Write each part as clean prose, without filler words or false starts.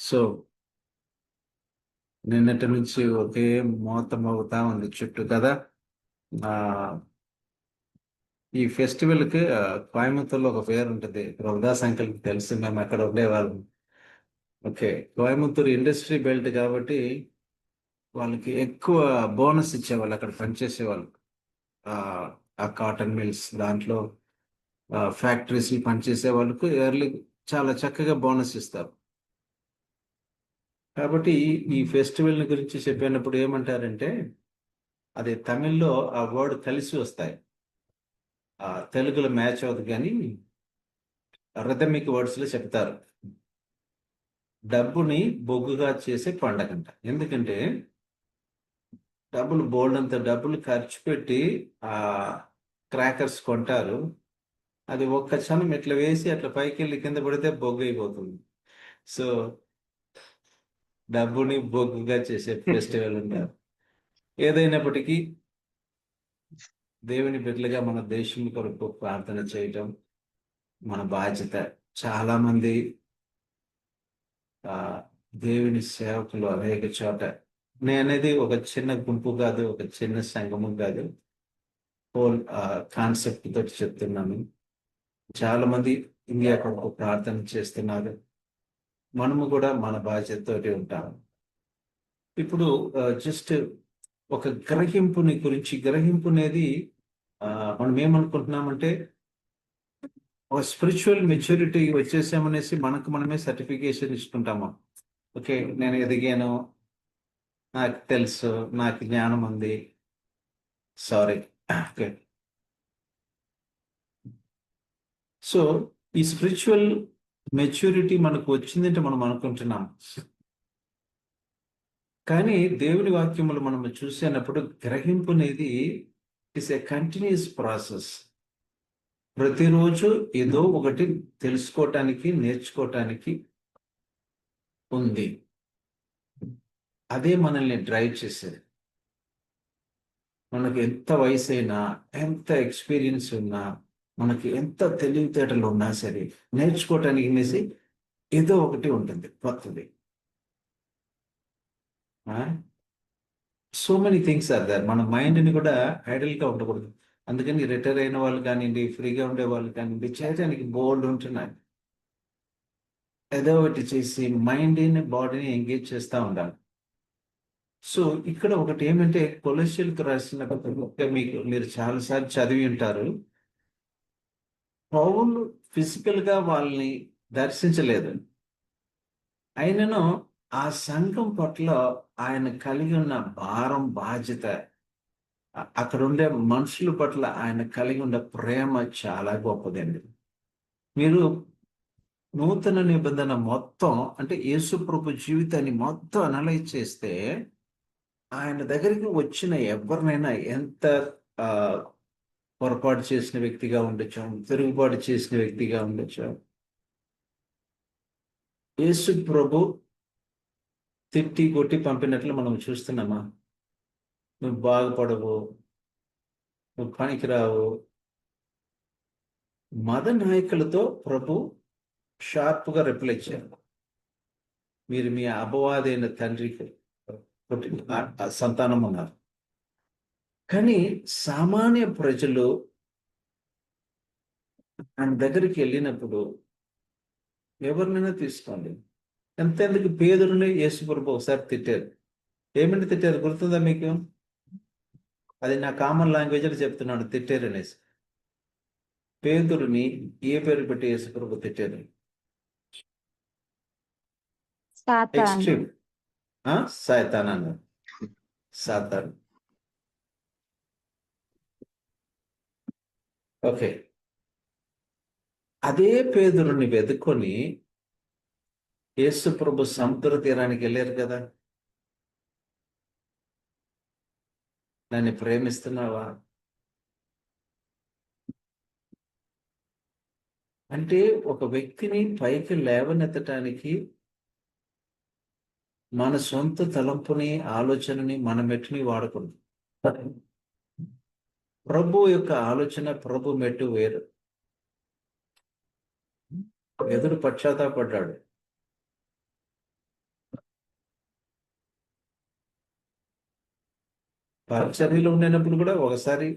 So నిన్నటి నుంచి ఒకే మోత మోగుతా ఉంది చుట్టూ కదా. ఆ ఈ ఫెస్టివల్ కి కోయంబత్తూరులో ఒక పేరు ఉంటుంది. రవిదాస్ అంకుల్ కి తెలుసు, మేము అక్కడ ఉండేవాళ్ళం. ఓకే, కోయంబత్తూరు ఇండస్ట్రీ బెల్ట్ కాబట్టి వాళ్ళకి ఎక్కువ బోనస్ ఇచ్చేవాళ్ళు అక్కడ పనిచేసేవాళ్ళు. ఆ ఆ కాటన్ మిల్స్ దాంట్లో ఫ్యాక్టరీస్ పనిచేసే వాళ్ళకు ఎర్లీ చాలా చక్కగా బోనస్ ఇస్తారు. కాబట్టి ఈ ఫెస్టివల్ గురించి చెప్పినప్పుడు ఏమంటారంటే, అది తమిళ్లో ఆ వర్డ్ కలిసి వస్తాయి, తెలుగులో మ్యాచ్ అవుతుంది కానీ రిథమిక్ వర్డ్స్ లో చెప్తారు. డబ్బుని బొగ్గుగా చేసే పండగంట. ఎందుకంటే డబ్బులు బోల్డ్ అంత డబ్బులు ఖర్చు పెట్టి ఆ క్రాకర్స్ కొంటారు. అది ఒక్క క్షణం ఇట్లా వేసి అట్లా పైకి వెళ్ళి కింద పడితే బొగ్గు అయిపోతుంది. సో డబ్బుని బొగ్గుగా చేసే ఫెస్టివల్ ఉంటారు. ఏదైనప్పటికీ దేవుని బిడ్డలుగా మన దేశం కొరకు ప్రార్థన చేయటం మన బాధ్యత. చాలా మంది ఆ దేవుని సేవకులు అనేక చోట, నేననేది ఒక చిన్న గుంపు కాదు, ఒక చిన్న సంఘము కాదు, హోల్ కాన్సెప్ట్ తోటి చెప్తున్నాను. చాలా మంది ఇండియా కొరకు ప్రార్థన చేస్తున్నారు. మనము కూడా మన బాధ్యతతోటి ఉంటాము. ఇప్పుడు జస్ట్ ఒక గ్రహింపు అనేది మనం ఏమనుకుంటున్నామంటే, ఒక స్పిరిచువల్ మెచ్యూరిటీ వచ్చేసామనేసి మనకు మనమే సర్టిఫికేషన్ ఇస్తుంటాము. ఓకే, నేను ఎదిగాను, నాకు తెలుసు, నాకు జ్ఞానం ఉంది. సారీ. ఓకే, సో ఈ స్పిరిచువల్ మెచ్యూరిటీ మనకు వచ్చిందంటే మనం అనుకుంటున్నాం. కానీ దేవుని వాక్యములు మనం చూసినప్పుడు గ్రహింపు అనేది ఇస్ ఏ కంటిన్యూస్ ప్రాసెస్. ప్రతిరోజు ఏదో ఒకటి తెలుసుకోవటానికి, నేర్చుకోవటానికి ఉంది. అదే మనల్ని డ్రైవ్ చేసేది. మనకి ఎంత వయసు అయినా, ఎంత ఎక్స్పీరియన్స్ ఉన్నా, మనకి ఎంత తెలివితేటలు ఉన్నా సరే, నేర్చుకోవటానికి అనేసి ఏదో ఒకటి ఉంటుంది కొత్తది. So many things are there. మన మైండ్ని కూడా ఐడల్గా ఉండకూడదు. అందుకని రిటైర్ అయిన వాళ్ళు కానివ్వండి, ఫ్రీగా ఉండే వాళ్ళు కానివ్వండి, చేయడానికి బోల్డ్ ఉంటున్నాయి. ఏదో ఒకటి చేసి మైండ్ని, బాడీని ఎంగేజ్ చేస్తూ ఉండాలి. సో ఇక్కడ ఒకటి ఏమంటే, కొలొస్సీయులకు రాసిన పత్రిక మీరు చాలాసార్లు చదివి ఉంటారు. పౌలు ఫిజికల్ గా వాళ్ళని దర్శించలేదు, అయినను ఆ సంఘం పట్ల ఆయన కలిగి ఉన్న భారం, బాధ్యత, అక్కడ ఉండే మనుషుల పట్ల ఆయన కలిగి ఉన్న ప్రేమ చాలా గొప్పదండి. మీరు నూతన నిబంధన మొత్తం అంటే యేసు ప్రభు జీవితాన్ని మొత్తం అనలైజ్ చేస్తే, ఆయన దగ్గరికి వచ్చిన ఎవరినైనా ఎంత ఆ పొరపాటు చేసిన వ్యక్తిగా ఉండొచ్చు, తిరుగుబాటు చేసిన వ్యక్తిగా ఉండొచ్చు, యేసు ప్రభు తిట్టి కొట్టి పంపినట్లు మనం చూస్తున్నామా? నువ్వు బాగుపడవు, నువ్వు పనికిరావు. మత నాయకులతో ప్రభు షార్ప్గా రిప్లై ఇచ్చారు. మీరు మీ అపవాదైన తండ్రికి సంతానం ఉన్నారు. కానీ సామాన్య ప్రజలు ఆయన దగ్గరికి వెళ్ళినప్పుడు ఎవరినైనా తీసుకోండి, ఎంతెందుకు పేదరుని యేసు ప్రభు ఒకసారి తిట్టారు. ఏమిటి తిట్టారు గుర్తుందా మీకు? అది నా కామన్ లాంగ్వేజ్ అని చెప్తున్నాను, తిట్టారు అనేసి. పేదరుని ఏ పేరు పెట్టి యేసు ప్రభు తిట్టారు? సాతాన్. ఎక్స్ట్రీమ్. సాతాన్ అన్నారు. సాతాన్. ఓకే, అదే పేదరుని వెతుక్కొని యేసు ప్రభు సముద్ర తీరానికి వెళ్ళారు కదా. నన్ను ప్రేమిస్తున్నావా అంటే, ఒక వ్యక్తిని పైకి లేవనెత్తటానికి మన సొంత తలంపుని, ఆలోచనని, మన మెట్టుని వాడకూడదు. ప్రభు యొక్క ఆలోచన, ప్రభు మెట్టు వేరు. ఎదురు పశ్చాత్తాపడ్డాడు. పరిచర్యలో ఉండినప్పుడు కూడా ఒకసారి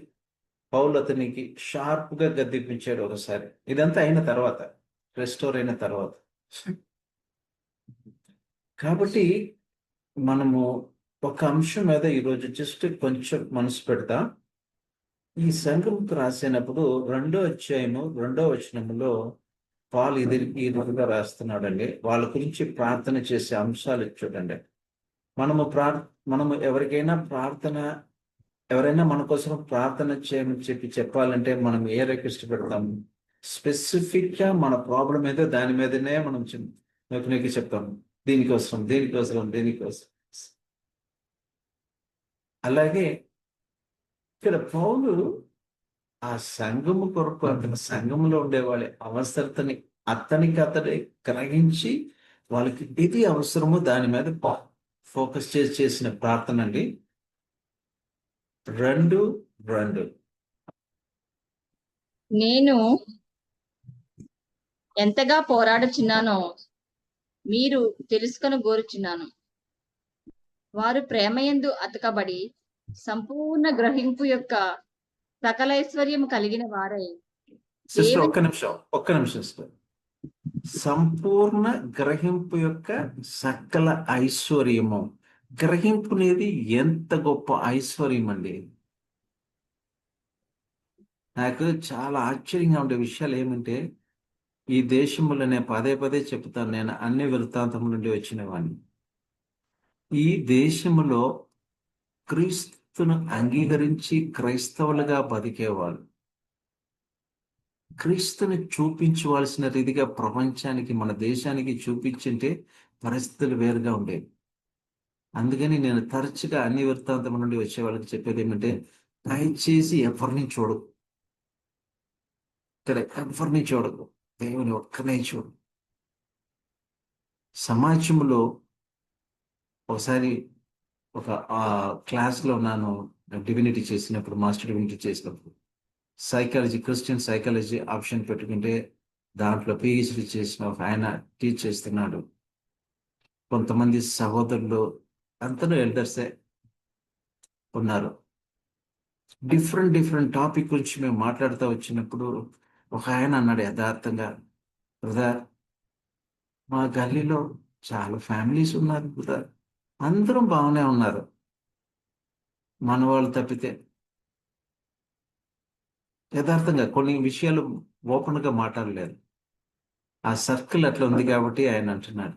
పౌలు అతనికి షార్ప్ గా గద్దిపించాడు ఒకసారి. ఇదంతా అయిన తర్వాత, రెస్టోర్ అయిన తర్వాత. కాబట్టి మనము ఒక అంశం మీద ఈరోజు జస్ట్ కొంచెం మనసు పెడతాం. ఈ సంఘంకు రాసినప్పుడు 2వ అధ్యాయము 2వ వచనములో పాలు ఈ విధంగా రాస్తున్నాడండి. వాళ్ళ గురించి ప్రార్థన చేసే అంశాలు చూడండి. మనము ఎవరైనా మన కోసం ప్రార్థన చేయమని చెప్పాలంటే మనం ఏ రిక్వెస్ట్ పెడతాం? స్పెసిఫిక్ గా మన ప్రాబ్లం ఏదో దాని మీదనే మనం నొక్కి చెప్తాం, దీనికోసం. అలాగే ఇక్కడ పౌలు ఆ సంఘము కొరకు అతని సంఘంలో ఉండే వాళ్ళ అవసరతని అతడు గ్రహించి వాళ్ళకి ఇది అవసరమో దాని మీద ఫోకస్ చేసిన ప్రార్థన అండి. 2:2 నేను ఎంతగా పోరాడుచున్నానో మీరు తెలుసుకొని గోరుచున్నాను. వారు ప్రేమయందు అతకబడి సంపూర్ణ గ్రహింపు యొక్క సకలైశ్వర్యం కలిగిన వారై సిస్టర్ ఒక్క నిమిషం సిస్టర్. సంపూర్ణ గ్రహింపు యొక్క సకల ఐశ్వర్యము. గ్రహింపు అనేది ఎంత గొప్ప ఐశ్వర్యం అండి. నాకు చాలా ఆశ్చర్యంగా ఉండే విషయాలు ఏమంటే, ఈ దేశంలో నేను పదే చెప్తాను, నేను అన్ని వృత్తాంతం నుండి వచ్చిన వాడిని. ఈ దేశంలో క్రీస్తును అంగీకరించి క్రైస్తవులుగా బతికేవాళ్ళు క్రీస్తుని చూపించవలసిన రీతిగా ప్రపంచానికి, మన దేశానికి చూపించింటే పరిస్థితులు వేరుగా ఉండేవి. అందుకని నేను తరచుగా అన్ని వృత్తాంతం నుండి వచ్చే వాళ్ళకి చెప్పేది ఏమంటే, దయచేసి ఎవరిని చూడకు, ఎవరిని చూడకు, దేవుని ఒక్కనే చూడు. సమాజంలో ఒకసారి ఒక క్లాస్లో ఉన్నాను, డివినిటీ చేసినప్పుడు, మాస్టర్ డివినిటీ చేసినప్పుడు క్రిస్టియన్ సైకాలజీ ఆప్షన్ పెట్టుకుంటే దాంట్లో పిహెచ్డి చేసిన ఒక ఆయన టీచ్ చేస్తున్నాడు. కొంతమంది సహోదరులు అందరూ ఎల్డర్సే ఉన్నారు. డిఫరెంట్ టాపిక్ గురించి మేము మాట్లాడుతూ వచ్చినప్పుడు ఒక ఆయన అన్నాడు యథార్థంగా, బ్రదర్ మా గల్లీలో చాలా ఫ్యామిలీస్ ఉన్నారు బ్రదర్, అందరం బాగానే ఉన్నారు, మన వాళ్ళు తప్పితే. యథార్థంగా కొన్ని విషయాలు ఓపెన్గా మాట్లాడలేదు. ఆ సర్కిల్ అట్లా ఉంది కాబట్టి ఆయన అంటున్నాడు.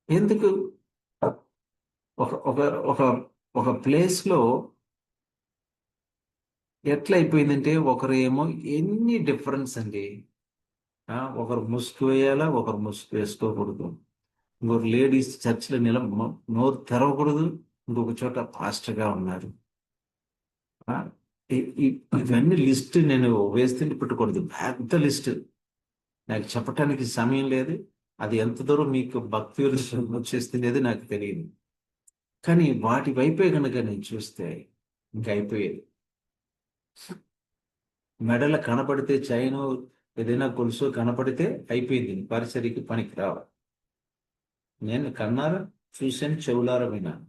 ఎందుకు ఒక ప్లేస్లో ఎట్లా అయిపోయిందంటే, ఒకరు ఏమో ఎన్ని డిఫరెన్స్ అండి. ఒకరు ముసుగు వేయాలా, ఒకరు ముసుగు వేసుకోకూడదు. ఇంకొక లేడీస్ చర్చిలో నోరు తెరవకూడదు, ఇంకొక చోట పాస్టర్గా ఉన్నారు. ఇవన్నీ లిస్ట్ నేను వేస్తుంటే పెట్టుకూడదు, పెద్ద లిస్ట్. నాకు చెప్పటానికి సమయం లేదు. అది ఎంత దూరం మీకు భక్తి వచ్చేస్తుంది నాకు తెలియదు. కానీ వాటి వైపే కనుక నేను చూస్తే ఇంకా అయిపోయేది. మెడల కనపడితే చైను ఏదైనా కొలుసు కనపడితే అయిపోయింది, పరిసరికి పనికి రావాలి. నేను కన్నారా చూశాను, చెవులారా విన్నాను.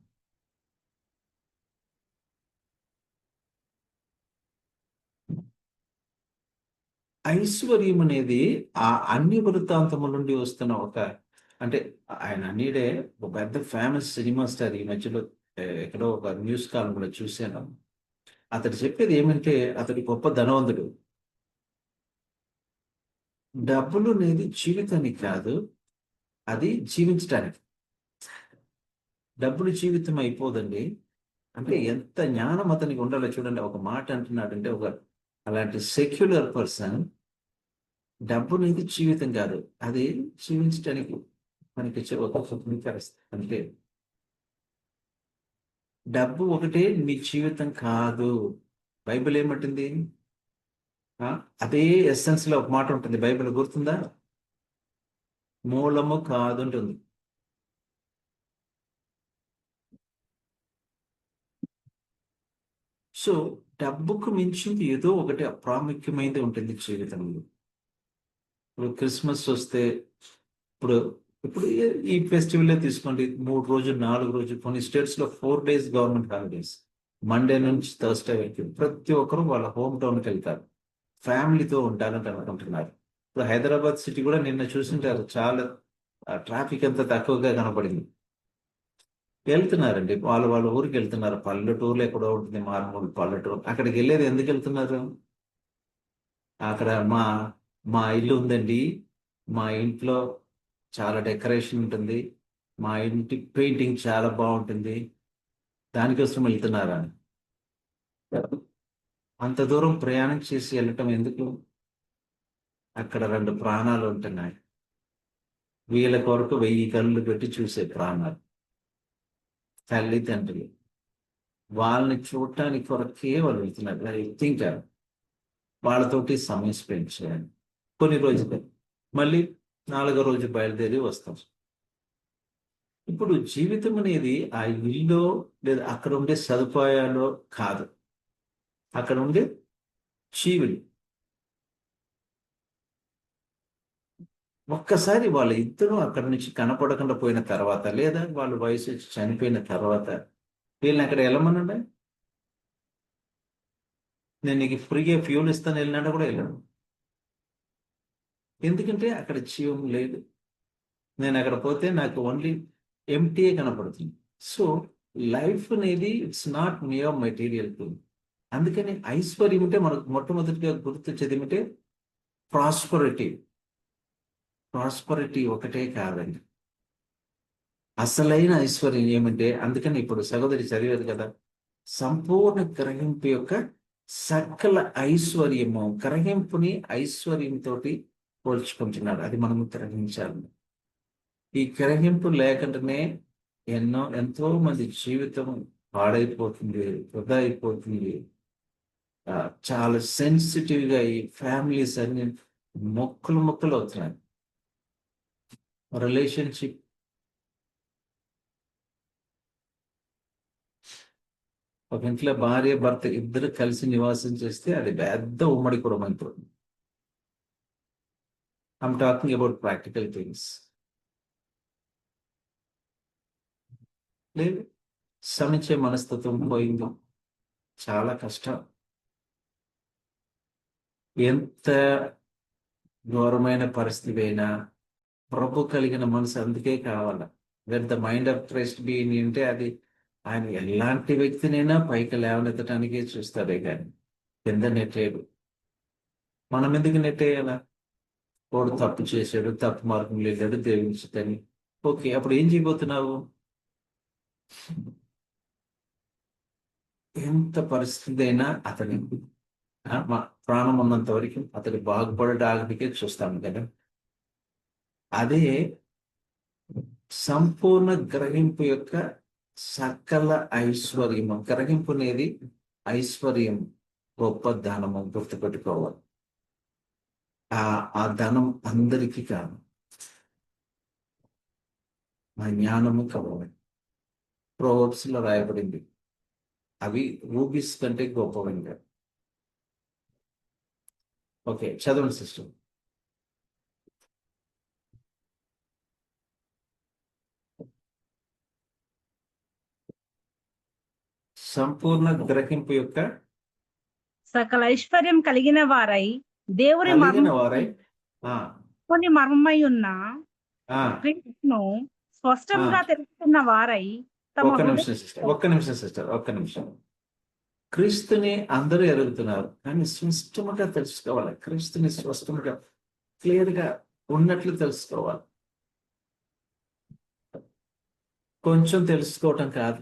ఐశ్వర్యం అనేది ఆ అన్ని వృత్తాంతముల నుండి వస్తున్న అంటే ఆయన అన్నిడే ఒక పెద్ద ఫేమస్ సినిమా స్టార్. ఈ మధ్యలో ఎక్కడో ఒక న్యూస్ కాలంలో చూశాను. అతడు చెప్పేది ఏమంటే, అతడు గొప్ప ధనవంతుడు. డబ్బులు అనేది జీవితానికి కాదు, అది జీవించటానికి. డబ్బులు జీవితం అయిపోదండి. అంటే ఎంత జ్ఞానం అతనికి ఉండాలో చూడండి. ఒక మాట అంటున్నాడంటే, అలాంటి సెక్యులర్ పర్సన్, డబ్బు అనేది జీవితం కాదు, అది జీవించడానికి మనకి అంటే డబ్బు ఒకటే మీ జీవితం కాదు. బైబిల్ ఏమంటుంది? అదే ఎస్సెన్స్ లో ఒక మాట ఉంటుంది, బైబిల్ గుర్తుందా? మూలము కాదు ఉంటుంది. సో డబ్బుకు మించింది ఏదో ఒకటి అప్రాముఖ్యమైనది ఉంటుంది జీవితంలో. ఇప్పుడు క్రిస్మస్ వస్తే, ఇప్పుడు ఈ ఫెస్టివల్ తీసుకోండి, 3 రోజులు 4 రోజులు, కొన్ని స్టేట్స్ లో 4 days గవర్నమెంట్ హాలిడేస్. మండే నుంచి థర్స్డే వరకు ప్రతి ఒక్కరు వాళ్ళ హోమ్ టౌన్కి వెళ్తారు, ఫ్యామిలీతో ఉంటారని అనుకుంటున్నారు. ఇప్పుడు హైదరాబాద్ సిటీ కూడా నిన్న చూసింటారు, చాలా ట్రాఫిక్ అంతా తక్కువగా కనపడింది. వెళ్తున్నారండి, వాళ్ళ ఊరికి వెళ్తున్నారు. పల్లెటూరులో ఎక్కడో ఉంటుంది మారుమూల పల్లెటూరు, అక్కడికి వెళ్ళేది ఎందుకు వెళ్తున్నారు? అక్కడ మా మా ఇల్లు ఉందండి, మా ఇంట్లో చాలా డెకరేషన్ ఉంటుంది, మా ఇంటి పెయింటింగ్ చాలా బాగుంటుంది, దానికోసం వెళ్తున్నారా? అంత దూరం ప్రయాణం చేసి వెళ్ళటం ఎందుకు? అక్కడ 2 ప్రాణాలు ఉంటున్నాయి, వీళ్ళ కొరకు 1000 కళ్ళు పెట్టి చూసే ప్రాణాలు, తల్లిదండ్రులు. వాళ్ళని చూడటానికి కొరకే వాళ్ళు వెళ్తున్నారు. ఐ థింక్ వాళ్ళతోటి సమయం స్పెండ్ చేయాలి కొన్ని రోజులు, మళ్ళీ 4వ రోజు బయలుదేరి వస్తాం. ఇప్పుడు జీవితం అనేది ఆ ఇల్లు లేదా అక్కడ ఉండే సదుపాయాలు కాదు, అక్కడ ఉండే జీవులు. ఒక్కసారి వాళ్ళ ఇద్దరు అక్కడి నుంచి కనపడకుండా పోయిన తర్వాత, లేదా వాళ్ళు వయసు వచ్చి చనిపోయిన తర్వాత, వీళ్ళని అక్కడ వెళ్ళమనండి. నేను నీకు ఫ్రీగా ఫ్యూల్ ఇస్తాను వెళ్ళినాడు కూడా వెళ్ళాను, ఎందుకంటే అక్కడ జీవం లేదు. నేను అక్కడ పోతే నాకు ఓన్లీ ఎంటీఏ కనపడుతుంది. సో లైఫ్ అనేది it's not mere material thing. అందుకని ఐశ్వర్యం అంటే మనకు మొట్టమొదటిగా గుర్తొచ్చేది ఏమిటంటే ప్రాస్పరిటీ. ప్రాస్పరిటీ ఒకటే కాదండి, అసలైన ఐశ్వర్యం ఏమంటే, అందుకని ఇప్పుడు సహోదరి చదివారు కదా, సంపూర్ణ గ్రహింపు యొక్క సకల ఐశ్వర్యము, గ్రహింపుని ఐశ్వర్యంతో పోల్చుకుంటున్నాడు. అది మనము గ్రహించాలి. ఈ గ్రహింపు లేకుండానే ఎంతో మంది జీవితం పాడైపోతుంది, వృధా అయిపోతుంది. చాలా సెన్సిటివ్ గా ఈ ఫ్యామిలీస్ అన్ని మొక్కలు అవుతున్నాయి. రిలేషన్షిప్ ఒక ఇంట్లో భార్య భర్త ఇద్దరు కలిసి నివాసం చేస్తే అది పెద్ద ఉమ్మడి కుటుంబం అయిపోతుంది. I'm talking about practical things. లేదు, శ్రమించే మనస్తత్వం పోయింది, చాలా కష్టం. ఎంత ఘోరమైన పరిస్థితి అయినా ప్రభు కలిగిన మనసు అందుకే కావాలి. When the mind of Christ being అంటే అది ఆయన ఎలాంటి వ్యక్తినైనా పైకి లేవనెత్తడానికే చూస్తాడే కానీ కింద నెట్టేయడు. మనం ఎందుకు నెట్టేయాలా? వాడు తప్పు చేశాడు, తప్పు మార్గం వెళ్ళాడు, దేవుని చిత్తని. ఓకే, అప్పుడు ఏం చేయబోతున్నావు? ఎంత పరిస్థితి అయినా అతని ప్రాణం ఉన్నంత వరకు అతడు బాగుపడడానికే చూస్తాము కదా. అదే సంపూర్ణ గ్రహింపు యొక్క సకల ఐశ్వర్యము. గ్రహింపు అనేది ఐశ్వర్యం, గొప్ప ధనము, గుర్తుపెట్టుకోవాలి. ఆ ధనం అందరికీ కాదు, ఆ జ్ఞానము కావాలి. ప్రోవర్బ్స్ లో రాయబడింది, అవి రూబీస్ కంటే గొప్పవంగా. ఓకే, చదవండి సిస్టర్. సంపూర్ణ గ్రహింపు యొక్క సకల ఐశ్వర్యం కలిగిన వారై దేవుని కొన్ని మర్మమై ఉన్న క్రీస్తును స్పష్టంగా తెలుసుకున్న వారై ఒక్క నిమిషం. క్రీస్తుని అందరూ ఎరుగుతున్నారు, కానీ స్పష్టంగా తెలుసుకోవాలి. క్రీస్తుని స్పష్టంగా క్లియర్ గా ఉన్నట్లు తెలుసుకోవాలి. కొంచెం తెలుసుకోవటం కాదు.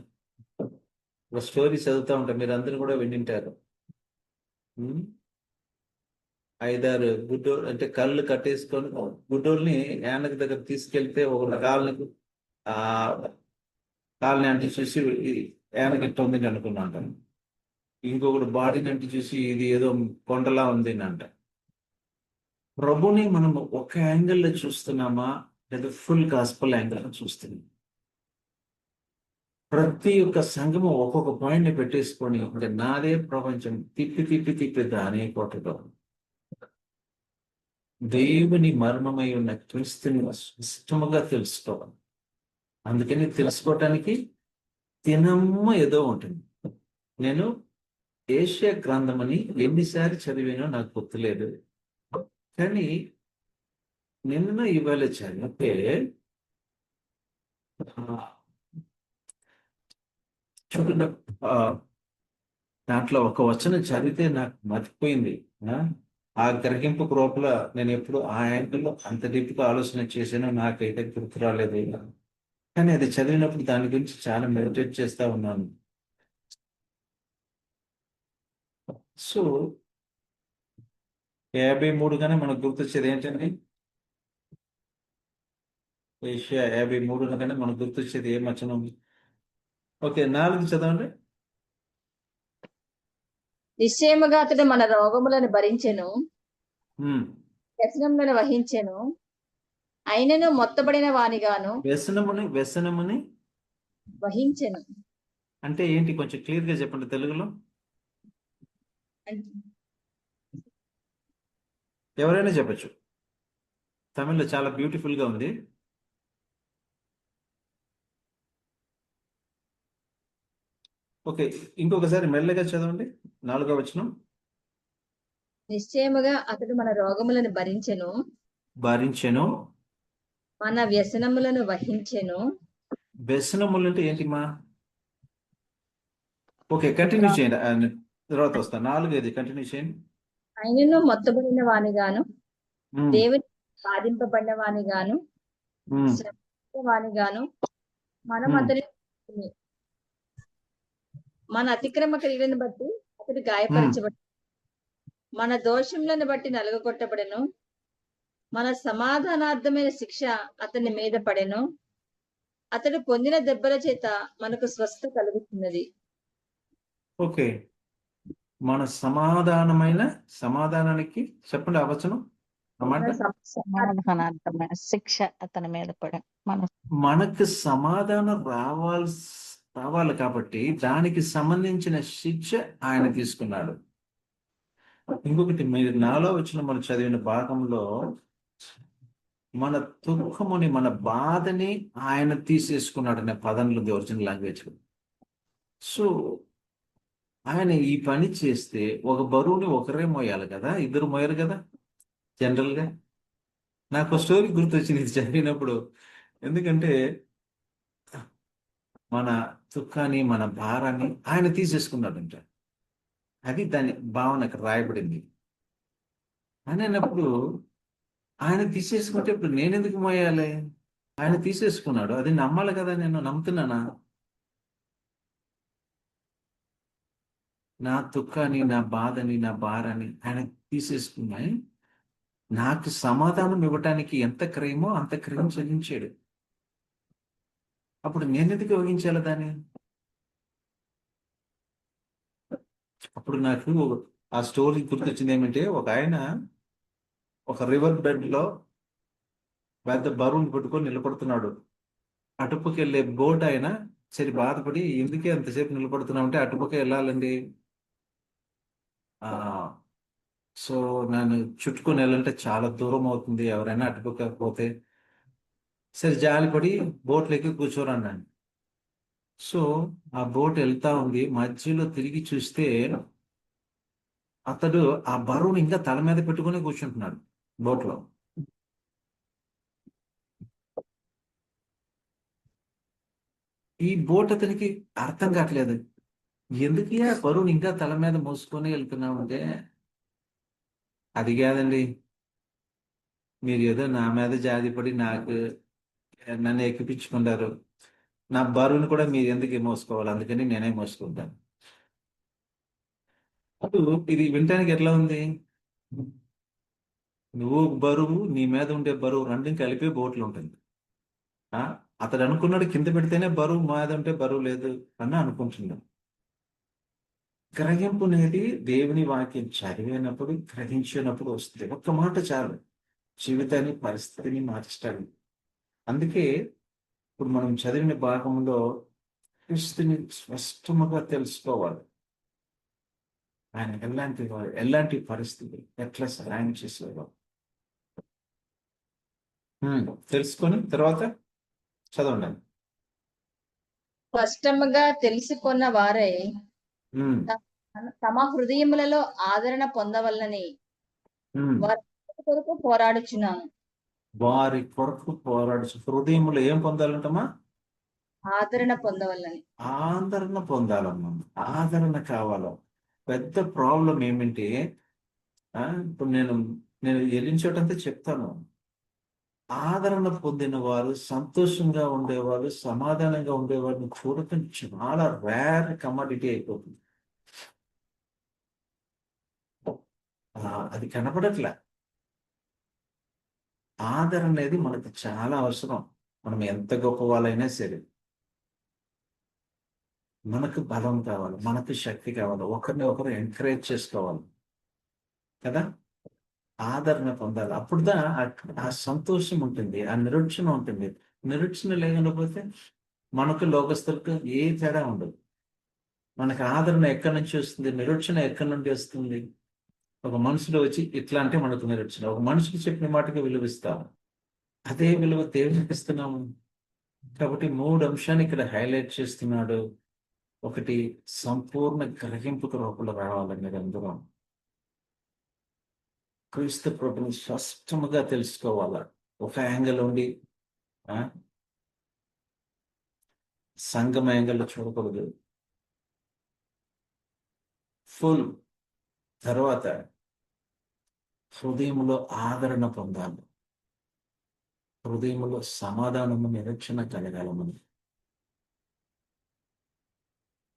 ఒక స్టోరీ చదువుతూ ఉంటాం, మీరు అందరూ కూడా వింటారు. 5-6 గుడ్డోళ్ళు అంటే కళ్ళు కట్టేసుకొని గుడ్డోల్ని యానకి దగ్గర తీసుకెళ్తే ఒక కాళ్ళని అంటే చూసి యానకి ఇట్ట ఉంది అనుకున్నాను, ఇంకొకటి బాడీని అంటే చూసి ఇది ఏదో కొండలా ఉంది అంట. ప్రభుని మనం ఒక యాంగిల్లో చూస్తున్నామా లేదా ఫుల్ గాస్పల్ యాంగిల్లో చూస్తున్నాం? ప్రతి ఒక్క సంఘము ఒక్కొక్క పాయింట్ని పెట్టేసుకొని అంటే నాదే ప్రపంచం తిప్పి దానే కొట్టడం. దేవుని మర్మమై ఉన్న క్రీస్తుని స్పష్టముగా తెలుసుకోవాలి. అందుకని తెలుసుకోవటానికి తినమ్మ ఏదో ఉంటుంది. నేను ఏషియా గ్రంథమని ఎన్నిసార్లు చదివానో నాకు గుర్తులేదు. కానీ నిన్న ఇవాళ చదివితే చూడండి, ఆ, దాంట్లో ఒక వచనం చదివితే నాకు మర్చిపోయింది. ఆ గ్రహింపు లోపల నేను ఎప్పుడు ఆ యాంగిల్లో అంత డీప్గా ఆలోచన చేశానో నాకైతే గుర్తు రాలేదు. కానీ అది చదివినప్పుడు దాని గురించి చాలా మెడిటేట్ చేస్తా ఉన్నాను. సో 53 మనకు గుర్తొచ్చేది ఏంటండి? ఏషియా 53 మనకు గుర్తొచ్చేది ఏం వచనం? ఓకే, 4 చదవండి. నిశ్చయముగా అతడు మన రోగములను భరించెను, ఉమ్. వ్యసనములను వహించెను, అయినను మొత్తబడిన వానిగాను వ్యసనముని వహించెను. అంటే ఏంటి? కొంచెం క్లియర్ గా చెప్పండి తెలుగులో. ఎవరైనా చెప్పచ్చు, తమిళ్లో చాలా బ్యూటిఫుల్ గా ఉంది. ఓకే, ఇంకొకసారి మెల్లగా చదవండి 4వ వచనం. నిశ్చయముగా అతడు మన రోగములను భరించెను. మన వ్యసనములను వహించెను. వ్యసనములు అంటే ఏంటి మా? ఓకే, కంటిన్యూ చేయండి, తర్వాత వస్తా. 4 కంటిన్యూ చేయండి. ఆయనను మొత్తబడిన వానిగాను, దేవుని బాధింపబడిన వానిగాను, వానిగాను మనం అతని మన అతిక్రమ క్రియలను బట్టి అతడు గాయపరచబడి, మన దోషములను బట్టి నలుగగొట్టబడెను, మన సమాధానార్థమైన శిక్ష అతని మీద పడెను, అతడు పొందిన దెబ్బల చేత మనకు స్వస్థ కలుగుతున్నది. ఓకే, మన సమాధానానికి చెప్పండి ఆ వచనం. సమాధానార్థమైన శిక్ష అతని మీద పడెను. మనకు సమాధానం రావాలి కాబట్టి దానికి సంబంధించిన శిక్ష ఆయన తీసుకున్నాడు. ఇంకొకటి, మీరు 4వ వచనం మనం చదివిన భాగంలో మన దుఃఖముని, మన బాధని ఆయన తీసేసుకున్నాడు అనే పదంలో ఒరిజినల్ లాంగ్వేజ్. సో ఆయన ఈ పని చేస్తే ఒక బరువుని ఒకరే మోయాలి కదా, ఇద్దరు మోయరు కదా జనరల్ గా. నాకు స్టోరీ గుర్తొచ్చింది ఇది చదివినప్పుడు. ఎందుకంటే మన దుఃఖాన్ని, మన భారాన్ని ఆయన తీసేసుకున్నాడంట. అది దాని భావన అక్కడ రాయబడింది. అని అన్నప్పుడు ఆయన తీసేసుకుంటే ఇప్పుడు నేను ఎందుకు మోయాలి? ఆయన తీసేసుకున్నాడు, అది నమ్మాలి కదా. నేను నమ్ముతున్నానా? నా దుఃఖాన్ని, నా బాధని, నా భారాన్ని ఆయన తీసేసుకున్నాయి. నాకు సమాధానం ఇవ్వటానికి ఎంత క్రయమో అంత క్రయం చెల్లించాడు. అప్పుడు నేను ఎందుకు వహించాలి దాన్ని? అప్పుడు నాకు ఆ స్టోరీ గుర్తొచ్చింది ఏమంటే, ఒక ఆయన ఒక రివర్ బెడ్ లో పెద్ద బరువుని పట్టుకొని నిలబడుతున్నాడు. అటుపక్క వెళ్ళే బోట్ ఆయన సరి బాధపడి, ఎందుకే అంతసేపు నిలబడుతున్నావు అంటే, అటుపక్క వెళ్ళాలండి, సో నన్ను చుట్టుకొని వెళ్ళాలంటే చాలా దూరం అవుతుంది, ఎవరైనా అటుపక్క పోతే. సరే జాలిపడి బోట్లు ఎక్కి కూర్చోరన్నాను. సో ఆ బోట్ వెళ్తా ఉంది, మధ్యలో తిరిగి చూస్తే అతడు ఆ బరువుని ఇంకా తల మీద పెట్టుకుని కూర్చుంటున్నాడు బోట్లో. ఈ బోట్ అతనికి అర్థం కావట్లేదు, ఎందుకు ఆ బరువుని ఇంకా తల మీద మోసుకొని వెళ్తున్నామంటే, అది కాదండి, మీరు ఏదో నా మీద జాలిపడి నన్ను ఎక్కిపించుకున్నారు, నా బరువుని కూడా మీరు ఎందుకు మోసుకోవాలి, అందుకని నేనే మోసుకుంటాను. అప్పుడు ఇది వినటానికి ఎట్లా ఉంది? నువ్వు బరువు, నీ మీద ఉండే బరువు రెండు కలిపి బోట్లు ఉంటుంది. అతడు అనుకున్నాడు కింద పెడితేనే బరువు, మీద ఉంటే బరువు లేదు అని అనుకుంటున్నాడు. గ్రహింపు అనేది దేవుని వాక్యం చదివినప్పుడు, గ్రహించినప్పుడు వస్తుంది. ఒక్క మాట చాలు జీవితాన్ని, పరిస్థితిని మార్చడానికి. అందుకే ఇప్పుడు మనం చదివిన భాగంలో క్రీస్తుని స్పష్టముగా తెలుసుకోవాలి. ఆయన ఎలాంటి పరిస్థితి, ఎట్లా సహాయం చేసేవారు తెలుసుకొని తర్వాత చదవండి. స్పష్టముగా తెలుసుకున్న వారై ఉమ్, తమ హృదయములలో ఆదరణ పొందవలనని ఉమ్. వారి కొరకు పోరాడుచున్నాను. వారి కొరకు పోరాడు హృదయములు ఏం పొందాలంటమ్మా? ఆదరణ పొందవలనని. ఆదరణ పొందాలమ్మా. ఆదరణ కావాలి. పెద్ద ప్రాబ్లం ఏమిటి? ఇప్పుడు నేను వెళ్ళిన చోటంతా చెప్తాను. ఆదరణ పొందిన వారు, సంతోషంగా ఉండేవారు, సమాధానంగా ఉండేవారిని చూడటం చాలా రేర్ కమాడిటీ అయిపోతుంది. అది కనపడట్లే. ఆదరణ అనేది మనకు చాలా అవసరం. మనం ఎంత గొప్ప వాళ్ళైనా సరే, మనకు బలం కావాలి, మనకు శక్తి కావాలి, ఒకరిని ఒకరు ఎంకరేజ్ చేసుకోవాలి కదా. ఆదరణ పొందాలి. అప్పుడుదా ఆ సంతోషం ఉంటుంది, ఆ నిరీక్షణ ఉంటుంది. నిరీక్షణ లేకపోతే మనకు లోకస్తులకు ఏ తేడా ఉండదు. మనకు ఆదరణ ఎక్కడి నుంచి వస్తుంది? నిరీక్షణ ఎక్కడి నుండి వస్తుంది? ఒక మనుషులు వచ్చి ఇట్లా అంటే మనకు నిరీక్షణ. ఒక మనిషికి చెప్పిన మాటకి విలువిస్తాము. అదే విలువ దేవునికి ఇస్తున్నాము. కాబట్టి 3 అంశాన్ని ఇక్కడ హైలైట్ చేస్తున్నాడు. ఒకటి, సంపూర్ణ గ్రహింపుకు లోపల రావాలి. మీరందరూ క్రీస్తు ప్రభుని స్పష్టముగా తెలుసుకోవాలా. ఒక యాంగిల్ ఉండి సంఘం యాంగిల్లో చూడకూడదు. ఫుల్ తర్వాత హృదయంలో ఆదరణ పొందాలి, హృదయంలో సమాధానము, నిరీక్షణ కలగాలమని.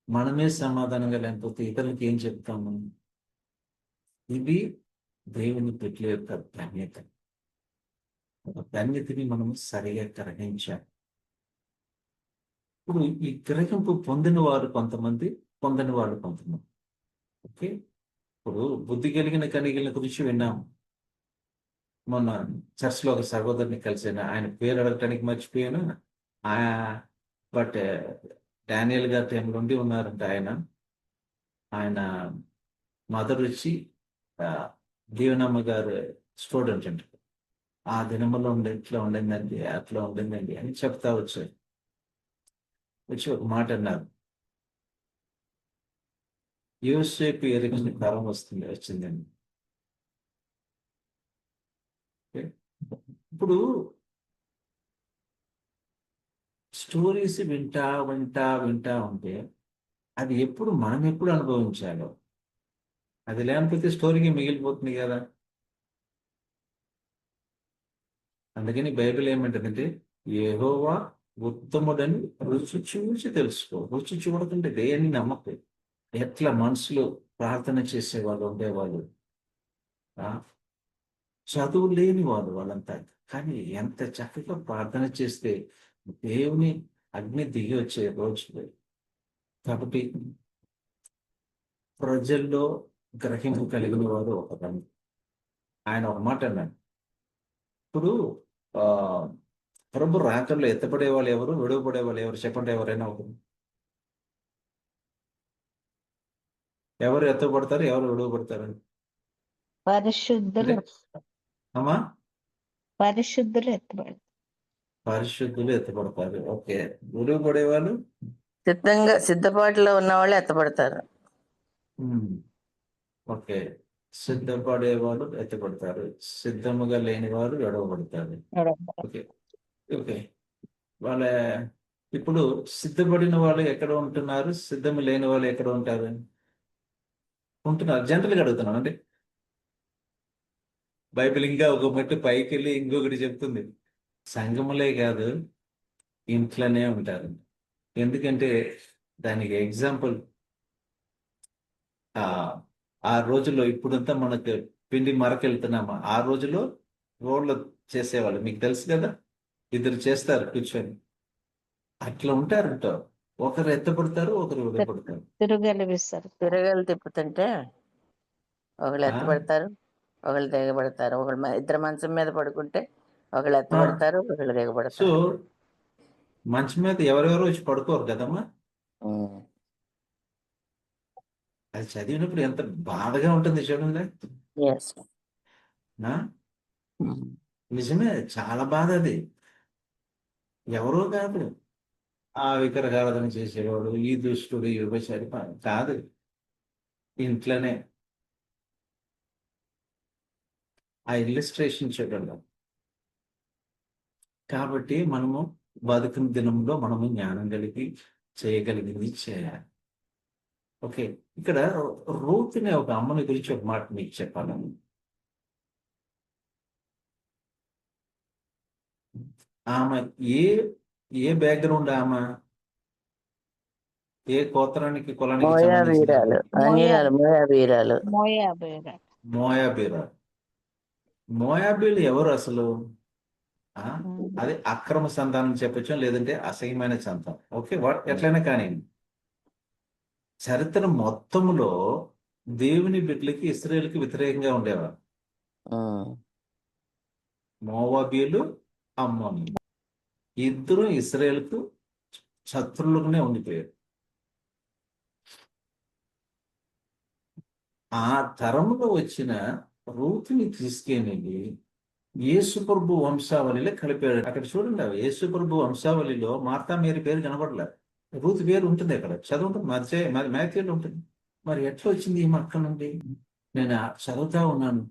మనమే సమాధానంగా లేకపోతే ఇతరులకి ఏం చెప్తాము? ఇది దేవుని బిడ్డల యొక్క ధన్యత. ఒక ధన్యతని మనం సరిగా గ్రహించాలి. ఇప్పుడు ఈ గ్రహింపు పొందిన వారు కొంతమంది, పొందని వాళ్ళు కొంతమంది. ఓకే, ఇప్పుడు బుద్ధి కలిగిన కనిగిన గురించి విన్నాము. మొన్న చర్చ్లో ఒక సహోదరుని కలిసాను. ఆయన పేరు అడగటానికి మర్చిపోయాను. బట్ డానియల్ గారి టైంలో ఉండి ఉన్నారంట. ఆయన మదర్ వచ్చి దీవెనమ్మ గారు స్టూడెంట్ అంట. ఆ దినములో ఇట్లా ఉండిందండి, అట్లా ఉండిందండి అని చెప్తా వచ్చి ఒక మాట అన్నారు. యోసేపు ఎరిగిన కాలం వచ్చిందండి. ఇప్పుడు స్టోరీస్ వింటా ఉంటే అది మనం ఎప్పుడు అనుభవించాలో. అది లేకపోతే స్టోరీకి మిగిలిపోతుంది కదా. అందుకని బైబిల్ ఏమంటుందంటే, యెహోవా ఉత్తముడని రుచి చూసి తెలుసుకో. రుచి చూడకుంటే దేన్ని నమ్మకు. ఎట్లా మనుషులు ప్రార్థన చేసేవాళ్ళు ఉండేవాళ్ళు, చదువు లేని వాళ్ళంతా. కానీ ఎంత చక్కగా ప్రార్థన చేస్తే దేవుని అగ్ని దిగి వచ్చే రోజులు. కాబట్టి ప్రజల్లో గ్రహింపు కలిగిన వాడు ఒకదాన్ని. ఆయన ఒక మాట అన్నాడు. ఇప్పుడు ప్రభు రాకల్లో ఎత్తపడే వాళ్ళు ఎవరు, విడవపడే వాళ్ళు ఎవరు? చెప్పండి, ఎవరైనా ఒకరు. ఎవరు ఎత్తపడతారు, ఎవరు విడవపడతారు? పరిశుద్ధులు అమ్మా, పరిశుద్ధులు ఎత్తబడతారు. పరిశుద్ధులు ఎత్తపడతారు. ఓకే, విడవపడే వాళ్ళు సిద్ధపాటులో ఉన్న వాళ్ళు ఎత్తపడతారు. ఓకే, సిద్ధపడేవాళ్ళు ఎత్తపడతారు, సిద్ధముగా లేని వారు విడవబడతారు. ఓకే ఓకే వాళ్ళ ఇప్పుడు సిద్ధపడిన వాళ్ళు ఎక్కడ ఉంటున్నారు, సిద్ధము లేని వాళ్ళు ఎక్కడ ఉంటున్నారు? జనరల్గా అడుగుతున్నాను. అంటే బైబిల్ ఇంకా ఒక మెట్టు పైకి వెళ్ళి ఇంకొకటి చెప్తుంది. సంఘములే కాదు, ఇంట్లోనే ఉంటారు. ఎందుకంటే దానికి ఎగ్జాంపుల్ ఆ రోజుల్లో, ఇప్పుడంతా మనకు పిండి మరకెళ్తున్నామా, ఆ రోజులో రోడ్లు చేసేవాళ్ళు. మీకు తెలుసు కదా, 2 చేస్తారు కూర్చొని, అట్లా ఉంటారంట. ఒకరు ఎత్తపడతారు, ఒకరు విడపడతారు. తిరగలు తిప్పుతుంటే ఒకళ్ళు ఎత్తపడతారు, ఒకళ్ళు దిగబడతారు. ఒకళ్ళు ఇద్దరు మంచం మీద పడుకుంటే ఒకళ్ళు ఎత్తపడతారు, ఒకళ్ళు దిగబడతారు. సో మంచం మీద ఎవరెవరో వచ్చి పడుకోరు కదమ్మా. అది చదివినప్పుడు ఎంత బాధగా ఉంటుంది చూడండి. నిజమే, చాలా బాధ. అది ఎవరో కాదు, ఆ విగ్రహారాధన చేసేవాడు, ఈ దుష్టుడు, యువచారి కాదు. ఇంట్లోనే. ఆ ఇల్లస్ట్రేషన్ చూడండి. కాబట్టి మనము బతుకుని దినంలో మనము జ్ఞానం కలిగి చేయగలిగింది చేయాలి. ఓకే, ఇక్కడ రూత్ అనే ఒక అమ్మని గురించి ఒక మాట మీకు చెప్పాలి. ఆమె ఏ ఏ బ్యాక్గ్రౌండ్, ఆమె ఏ గోత్రానికి కులానికి సంబంధించిన మోయాబీరాలు, అన్యురాలు, మోయాబీరాలు. మోయాబీరాలు. మోయాబీరా. మోయాబీలు ఎవరు అసలు? ఆ అది అక్రమ సంతానం చెప్పచ్చు, లేదంటే అసహ్యమైన సంతానం. ఓకే, ఎట్లయినా కానీ చరిత్ర మొత్తంలో దేవుని బిడ్డలకి ఇశ్రాయేలుకి వ్యతిరేకంగా ఉండేవారు. ఉమ్. మోవాబీలు, అమ్మోనీయులు ఇద్దరు ఇశ్రాయేలుకు శత్రువులుగానే ఉండిపోయారు. ఆ తరంలో వచ్చిన రూతుని తీసుకెళ్ళి యేసుప్రభు వంశావళిలో కలిపాడు. అక్కడ చూడండి, యేసుప్రభు వంశావళిలో మార్తా మేరీ పేరు కనబడలేదు, రూతు పేరు ఉంటుంది అక్కడ, చదువుతుంది, మాథ్యూలో ఉంటుంది. మరి ఎట్లా వచ్చింది ఈ అక్కడ నుండి? నేను చదువుతా ఉన్నాను,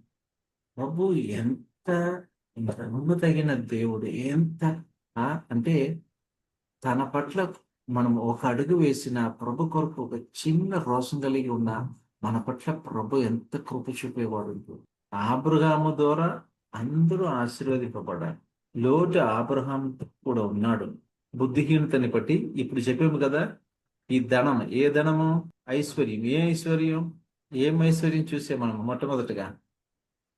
ప్రభు ఎంత నమ్మదగిన దేవుడు, ఎంత అంటే తన పట్ల మనం ఒక అడుగు వేసిన ప్రభు కొరకు ఒక చిన్న రోషం కలిగి ఉన్న మన పట్ల ప్రభు ఎంత కృప చూపేవాడు. ఆబ్రహాము ద్వారా అందరూ ఆశీర్వదింపబడాలి. లోటు ఆబ్రహాం కూడా ఉన్నాడు, బుద్ధిహీనతని బట్టి. ఇప్పుడు చెప్పాము కదా, ఈ ధనం, ఏ ధనము? ఐశ్వర్యం. ఏ ఐశ్వర్యం? ఏం ఐశ్వర్యం చూసే మనం మొట్టమొదటిగా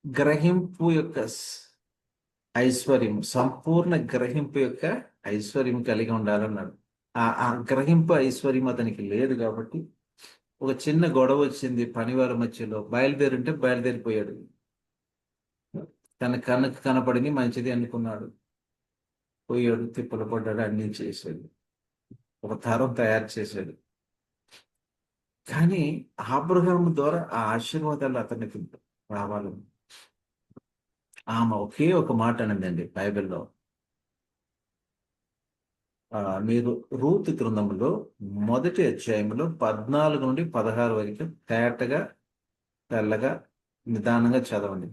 గ్రహింపు యొక్క ఐశ్వర్యం, సంపూర్ణ గ్రహింపు యొక్క ఐశ్వర్యం కలిగి ఉండాలన్నాడు. ఆ గ్రహింపు ఐశ్వర్యం అతనికి లేదు కాబట్టి ఒక చిన్న గొడవ వచ్చింది పనివారి మధ్యలో, బయలుదేరుంటే బయలుదేరిపోయాడు. తన కనుక కనపడింది మంచిది అనుకున్నాడు, పోయాడు, తిప్పలు పడ్డాడు, అన్ని చేశాడు, ఒక తరం తయారు చేశాడు. కానీ అబ్రహాము ద్వారా ఆ ఆశీర్వాదాలు అతనికి రావాలని ఆమె ఒకే ఒక మాట అనిందండి బైబిల్లో. మీరు రూతు గ్రంథంలో మొదటి అధ్యాయంలో 14 నుండి 16 వరకు తేటగా తెల్లగా నిదానంగా చదవండి.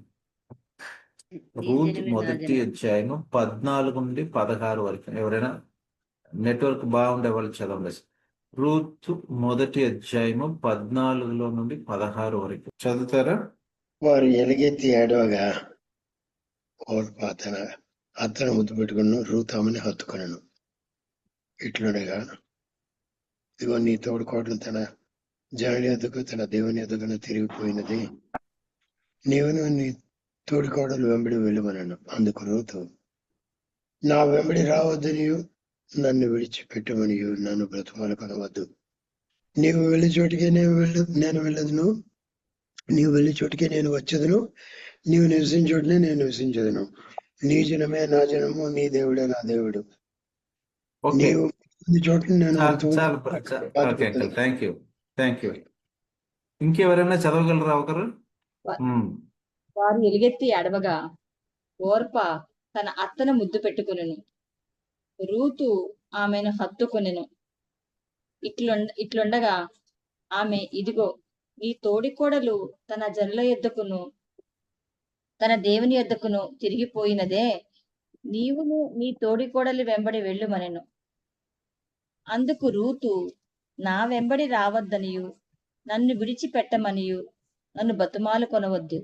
రూత్ మొదటి అధ్యాయం 14 నుండి 16 వరకు. ఎవరైనా నెట్వర్క్ బాగుండే వాళ్ళు చదవండి. రూత్ మొదటి అధ్యాయము 14 నుండి 16 వరకు చదువుతారా? వారు ఎలుగెత్తి ఏడవగా ఓర్పా తన అత్తను ముద్దు పెట్టుకును, రూతు ఆమెని హత్తుకొనెను. ఇట్లుండగా ఇదిగో నీ తోడుకోవడం తన జనుని ఎద్దుకు తన దేవుని ఎద్దుకును తిరిగిపోయినది, నీవును నీ తోడుకోడలు వెంబడి వెళ్ళమనను. అందుకు రూతు, నా వెంబడి రావద్దనియు నన్ను విడిచిపెట్టమనియు నన్ను బ్రతుమాలు కొనవద్దు. నీవు వెళ్ళి చోటికే నేను వెళ్ళదును, నీవు వెళ్ళి చోటికే నేను వచ్చేదను, నీవు నివసించే చోటనే నేను నివసించదును. నీ జనమే నా జనము, నీ దేవుడే నా దేవుడు. నీవు చోట నేను థ్యాంక్ యూ. ఇంకెవరైనా చదవగలరా ఒకరు? వారు ఎలుగెత్తి అడవగా ఓర్ప తన అత్తను ముద్దు పెట్టుకునెను, రూతు ఆమెను హత్తుకొనెను. ఇట్లుండగా ఆమె, ఇదిగో నీ తోడికోడలు తన జనుల యొద్దకును తన దేవుని యొద్దకును తిరిగిపోయినదే, నీవును నీ తోడికోడలి వెంబడి వెళ్ళుమనెను. అందుకు రూతు, నా వెంబడి రావద్దనియు నన్ను విడిచిపెట్టమనియు నన్ను బతుమాలు కొనవద్దు.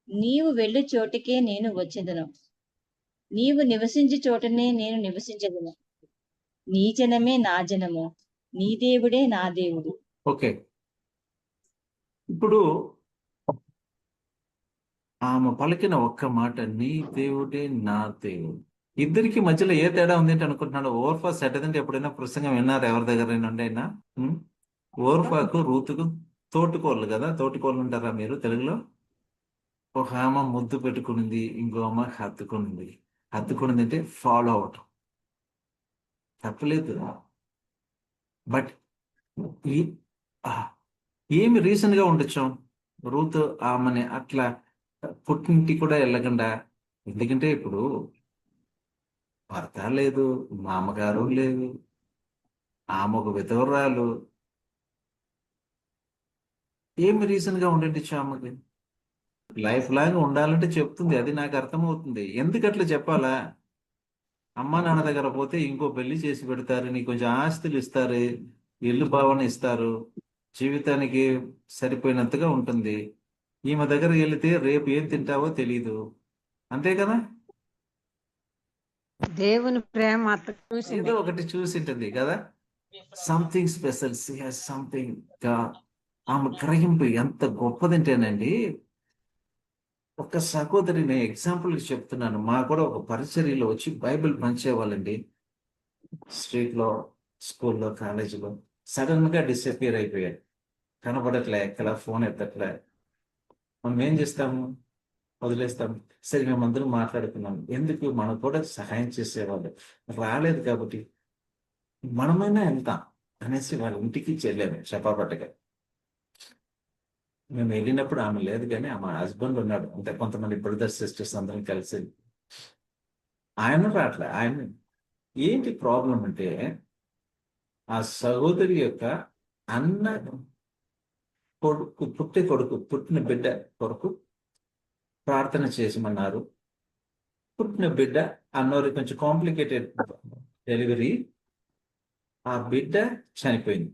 నీవు వెళ్ళు చోటికే నేను వచ్చేదను, నీవు నివసించే చోటనే నేను నివసించదును. నీ జనమే నా జనము, నీ దేవుడే నా దేవుడు. ఓకే, ఇప్పుడు ఆమె పలికిన ఒక్క మాట, నీ దేవుడే నా దేవుడు. ఇద్దరికి మధ్యలో ఏ తేడా ఉంది అంటే అనుకుంటున్నాడు. ఓర్ఫా సెటదంటే ఎప్పుడైనా ప్రసంగం విన్నారు ఎవరి దగ్గర నుండి అయినా? ఓర్ఫాకు రూతుకు తోటికోళ్ళు కదా, తోటికోళ్ళు ఉంటారా మీరు తెలుగులో? ఒక ఆమె ముద్దు పెట్టుకునింది, ఇంకో ఆమె హత్తుకునింది. హత్తుకునింది అంటే ఫాలో అవటం తప్పలేదు. బట్ ఏమి రీజన్ గా ఉండొచ్చు రూతు ఆమెని అట్లా పుట్టింటి కూడా వెళ్ళకుండా? ఎందుకంటే ఇప్పుడు భర్త లేదు, మామగారు లేదు, ఆమె ఒక విధవరాలు. ఏమి రీజన్ గా ఉండొచ్చు ఆమెకి? లైఫ్ లాంగ్ ఉండాలంటే చెప్తుంది, అది నాకు అర్థమవుతుంది. ఎందుకు అట్లా చెప్పాలా? అమ్మా నాన్న దగ్గర పోతే ఇంకో పెళ్లి చేసి పెడతారు, నీకు కొంచెం ఆస్తులు ఇస్తారు, ఇల్లు భావన ఇస్తారు, జీవితానికి సరిపోయినంతగా ఉంటుంది. ఈమె దగ్గరికి వెళితే రేపు ఏం తింటావో తెలీదు, అంతే కదా? దేవుని ప్రేమ అత్త ఏదో చూసింది. ఒకటి చూసింటుంది కదా. Something special, something. ఆమె గ్రహింపు ఎంత గొప్పదంటేనండి, ఒక సహోదరి, నేను ఎగ్జాంపుల్ చెప్తున్నాను. మా కూడా ఒక పరిచర్యలో వచ్చి బైబిల్ పంచేవాళ్ళండి. స్ట్రీట్ లో, స్కూల్లో, కాలేజీలో సడన్ గా డిసపియర్ అయిపోయాడు. కనపడట్లే, ఎక్కడ ఫోన్ ఎత్తట్లే. మనం ఏం చేస్తాము? వదిలేస్తాం. సరే, మేమందరం మాట్లాడుకున్నాం, ఎందుకు మనకు కూడా సహాయం చేసేవాళ్ళు రాలేదు కాబట్టి మనమైనా వెళ్తాం అనేసి వాళ్ళ ఇంటికి చెల్లాము చెప్పాపట్టగా. మేము వెళ్ళినప్పుడు ఆమె లేదు, కానీ ఆమె హస్బెండ్ ఉన్నాడు, అంటే కొంతమంది బ్రదర్స్ సిస్టర్స్ అందరం కలిసి. ఆయన రావట్లే. ఆయన ఏంటి ప్రాబ్లం అంటే, ఆ సహోదరి యొక్క అన్న కొడుకు, పుట్టిన బిడ్డ కొరకు ప్రార్థన చేసమన్నారు. పుట్టిన బిడ్డ అన్నోరి కొంచెం కాంప్లికేటెడ్ డెలివరీ, ఆ బిడ్డ చనిపోయింది.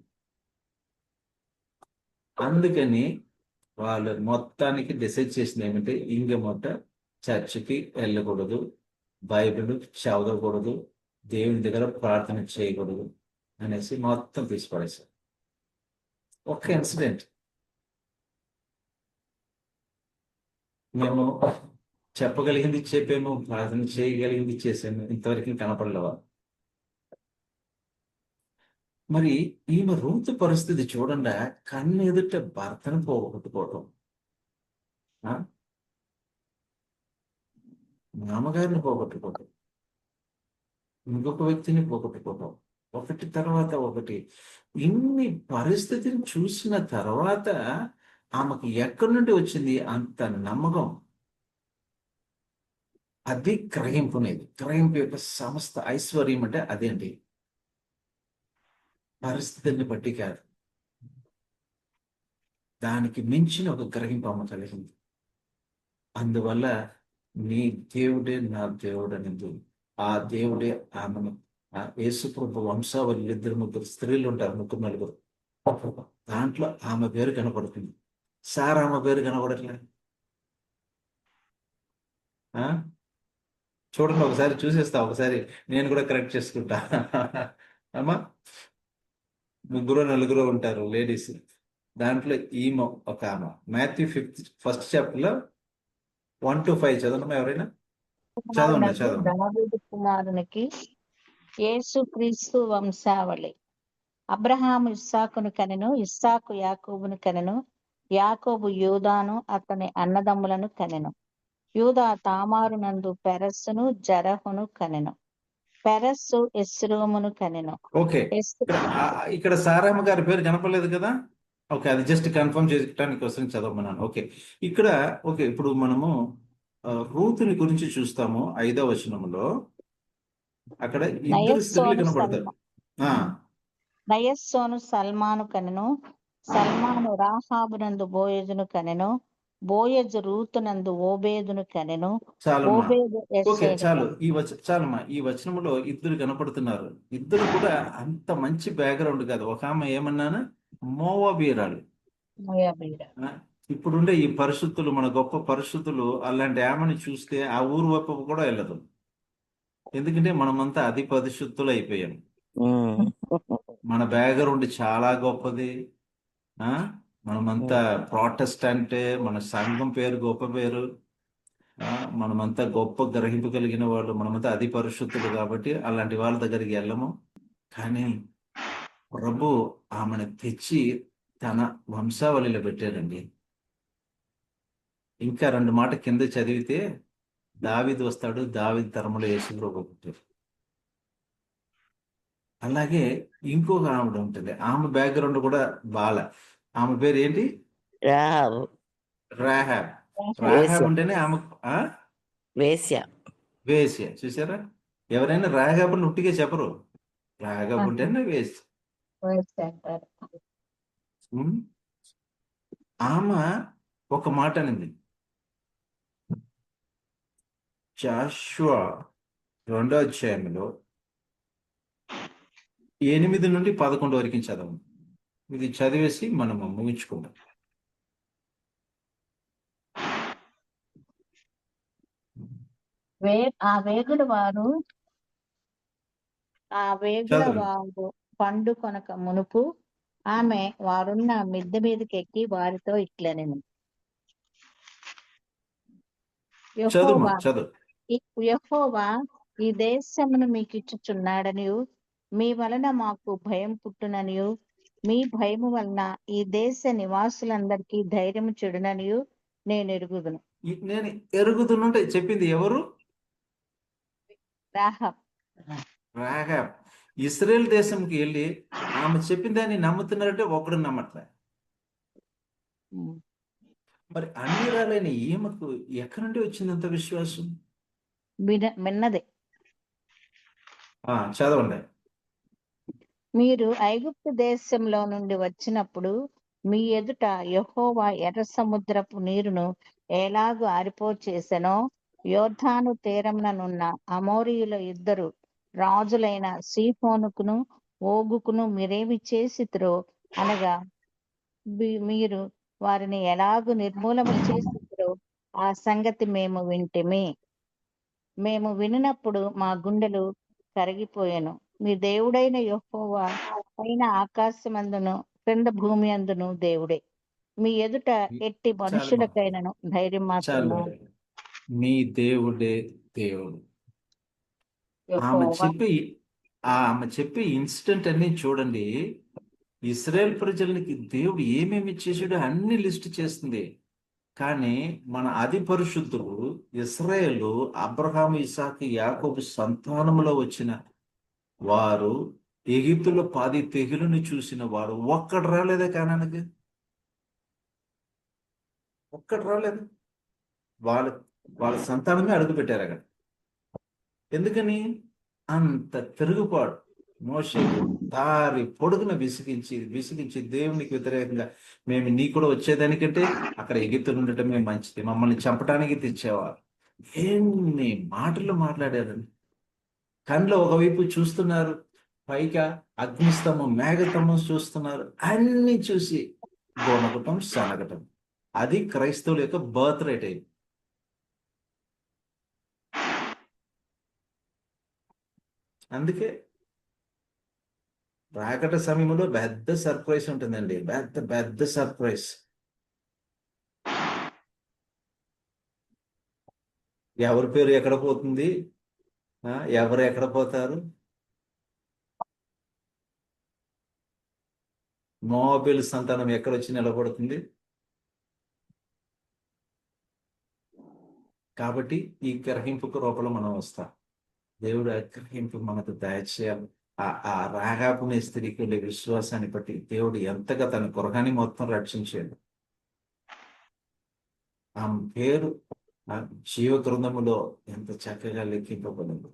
అందుకని వాళ్ళు మొత్తానికి డిసైడ్ చేసింది ఏమంటే, ఇంక మొట్ట చర్చికి వెళ్ళకూడదు, బైబిల్ చదవకూడదు, దేవుని దగ్గర ప్రార్థన చేయకూడదు అనేసి మొత్తం తీసిపడేశారు. ఒక్క ఇన్సిడెంట్ మేము చెప్పగలిగింది చెప్పాము, ప్రార్థన చేయగలిగింది చేసాము, ఇంతవరకు కనపడలేవా? మరి ఈమె రూతు పరిస్థితి చూడండి, కన్ను ఎదుట భర్తను పోగొట్టుకోవటం, మామగారిని పోగొట్టుకోవటం, ఇంకొక వ్యక్తిని పోగొట్టుకోవటం, ఒకటి తర్వాత ఒకటి. ఇన్ని పరిస్థితిని చూసిన తర్వాత ఆమెకు ఎక్కడి నుండి వచ్చింది అంత నమ్మకం? అది గ్రహింపునేది. గ్రహింపు యొక్క సంస్థ, ఐశ్వర్యం అంటే అదేంటి, పరిస్థితిని బట్టి కాదు, దానికి మించిన ఒక గ్రహింపు ఆమె కలిగింది. అందువల్ల నీ దేవుడే నా దేవుడు అనేది, ఆ దేవుడే ఆమెను, ఆ యేసుప్రభు వంశావళి 2-3 స్త్రీలు ఉంటారు, 3-4, దాంట్లో ఆమె పేరు కనపడుతుంది. సార్ ఆమె పేరు కనపడట్లే. చూడండి, ఒకసారి చూసేస్తా, ఒకసారి నేను కూడా కరెక్ట్ చేసుకుంటా. అమ్మా, 3-4 ఉంటారు లేడీస్, దాంట్లో ఈమె ఒక ఆమె. మాథ్యూ 1st చాప్టర్లో 1-5 చదవమ్మా ఎవరైనా. చదవండి. దావీదు కుమారునికి యేసుక్రీస్తు వంశావళి. అబ్రహాము ఇస్సాకును కనెను, ఇస్సాకు యాకోబును కనెను, యాకోబు యూదాను అతని అన్నదమ్ములను కనెను. యూదా తామారు నందు పెరస్సును జరహును కనెను. పెరస్సు ఎస్రోమును కనెను. ఓకే, ఇక్కడ సారామ్మ గారి పేరు కనపడలేదు కదా. ఓకే, అది జస్ట్ కన్ఫర్మ్ చేయడానికి కోసం చదవమన్నాను. ఓకే, ఇక్కడ ఓకే, ఇప్పుడు మనము రూతుని గురించి చూస్తాము. 5వ వచనంలో అక్కడ 2 స్త్రీలు కనపడతారు. నయస్సోను సల్మాను కనెను, సల్మాను రాహాబునందు బోయజును కనెను, బోయజు రూతునందు ఓబేదును కనెను, ఓబేదు చాలు, చాలమ్మా. ఈ వచనంలో 2 కనపడుతున్నారు. 2 కూడా అంత మంచి బ్యాక్గ్రౌండ్ కాదు. ఒక ఆమె ఏమన్నాను, మోవాబీరాలు. ఇప్పుడుండే ఈ పరిస్థితులు, మన గొప్ప పరిస్థితులు, అలాంటి ఆమెను చూస్తే ఆ ఊరు వైపు కూడా వెళ్ళదు. ఎందుకంటే మనమంతా అతి పరిశుద్ధులు అయిపోయాం. మన బ్యాక్గ్రౌండ్ చాలా గొప్పది. మనమంతా ప్రొటెస్టెంట్, మన సంఘం పేరు గొప్ప పేరు, మనమంతా గొప్ప గ్రహింపు కలిగిన వాళ్ళు, మనమంతా అతి పరిశుద్ధులు. కాబట్టి అలాంటి వాళ్ళ దగ్గరికి వెళ్ళము. కానీ ప్రభు ఆమెను తెచ్చి తన వంశావళిలో పెట్టారండి. ఇంకా 2 మాట కింద చదివితే, దావీదు వస్తాడు, దావీదు తరములో యేసుప్రభు పుట్టారు. అలాగే ఇంకొక ఆవిడ ఉంటుంది, ఆమె బ్యాక్గ్రౌండ్ కూడా బాల. ఆమె పేరు ఏంటి? రాహాబ్. రాహాబ్ ఉంటేనే ఆమె వేశ్య. చూసారా, ఎవరైనా రాహాబ్ ఉట్టిగా చెప్పరు, రాహాబ్ ఉంటేనే వేశ్య. ఆమె ఒక మాట అనింది. జాషువా 2వ అధ్యాయంలో 8 నుండి 11 వరకు చదవం. ఇది చదివేసి మనం ముగించుకుందాం. ఆ వేగుల చదవండి. వారు పండు కొనక మునుపు ఆమె వారున్న మిద్దె మీదకి ఎక్కి వారితో ఇట్లనెను, చదువు యెహోవా ఈ దేశమును మీకు ఇచ్చుచున్నాడనియు, మీ వలన మాకు భయం పుట్టుననియు, మీ భయము వలన ఈ దేశ నివాసులందరికీ ధైర్యము చెడుననియు నేను ఎరుగుదును. నేను ఎరుగుతున్నంటే చెప్పింది ఎవరు? రాహాబ్. ఇశ్రాయేల్ దేశంకి వెళ్ళి ఆమె చెప్పిన దాన్ని నమ్ముతున్నారంటే ఒకడు నమ్మట్లే. మరి అన్యురాలైన ఈమెకు ఎక్కడి నుండి వచ్చిందంత విశ్వాసం? విన్నదే. చదవండి. మీరు ఐగుప్తు దేశంలో నుండి వచ్చినప్పుడు మీ ఎదుట యెహోవా ఎర్ర సముద్రపు నీరును ఎలాగూ ఆరిపోచేసెనో, యోర్దాను తీరముననున్న అమోరీయుల 2 రాజులైన సీహోనుకును ఓగుకును మీరేమి చేసిరో, అనగా మీరు వారిని ఎలాగూ నిర్మూలన చేసిరో ఆ సంగతి మేము వింటిమి. మేము వినినప్పుడు మా గుండెలు కరిగిపోయాను. మీ దేవుడైన యెహోవా పైన ఆకాశమందును క్రింద భూమి అందును దేవుడే. మీ ఎదుట ఎట్టి మనుషులకైనను ధైర్యం మాత్రము. మీ దేవుడే దేవుడు. ఆమె చెప్పి ఇన్సిడెంట్ అన్ని చూడండి. ఇశ్రాయేల్ ప్రజలకి దేవుడు ఏమేమి చేసాడో అన్ని లిస్ట్ చేస్తుంది. కానీ మన ఆది పరిశుద్ధుడు ఇశ్రాయేలు అబ్రహాము, ఇసాకు, యాకోబు సంతానములో వచ్చిన వారు ఎగిప్తులో 10 తెగులుని చూసిన వాడు ఒక్కడు రాలేదే కానానికి. ఒక్కడు రాలేదు. వాళ్ళ సంతానమే అడుగు పెట్టారు అక్కడ. ఎందుకని? అంత తిరుగుబాటు. మోషేకు దారి పొడుగున విసిగించి దేవునికి వ్యతిరేకంగా మేము నీ కూడా వచ్చేదానికంటే అక్కడ ఎగిప్తులు ఉండటమే మంచిది, మమ్మల్ని చంపడానికి తెచ్చేవారు. ఎన్ని మాటలు మాట్లాడారండి. కళ్ళు ఒకవైపు చూస్తున్నారు, పైగా అగ్నిస్తంభం, మేఘస్తంభం చూస్తున్నారు. అన్ని చూసి గొనగటం, సనగటం. అది క్రైస్తవుల యొక్క బర్త్ రేట్ అయింది. అందుకే రాకట సమయంలో పెద్ద సర్ప్రైజ్ ఉంటుందండి. పెద్ద సర్ప్రైజ్. ఎవరి పేరు ఎక్కడ పోతుంది, ఎవరు ఎక్కడ పోతారు? మోవాబీయుల సంతానం ఎక్కడొచ్చి నిలబడుతుంది? కాబట్టి ఈ గ్రహింపుకు రూపంలో మనం వస్తాం. దేవుడు ఆ గ్రహింపు మనకు దయచేయాలి. ఆ రాహాబుని స్త్రీకి ఉండే విశ్వాసాన్ని బట్టి దేవుడు ఎంతగా తన గృహాన్ని మొత్తం రక్షించాడు. ఆమె పేరు జీవ గ్రంథములో ఎంత చక్కగా లెక్కింపబడింది.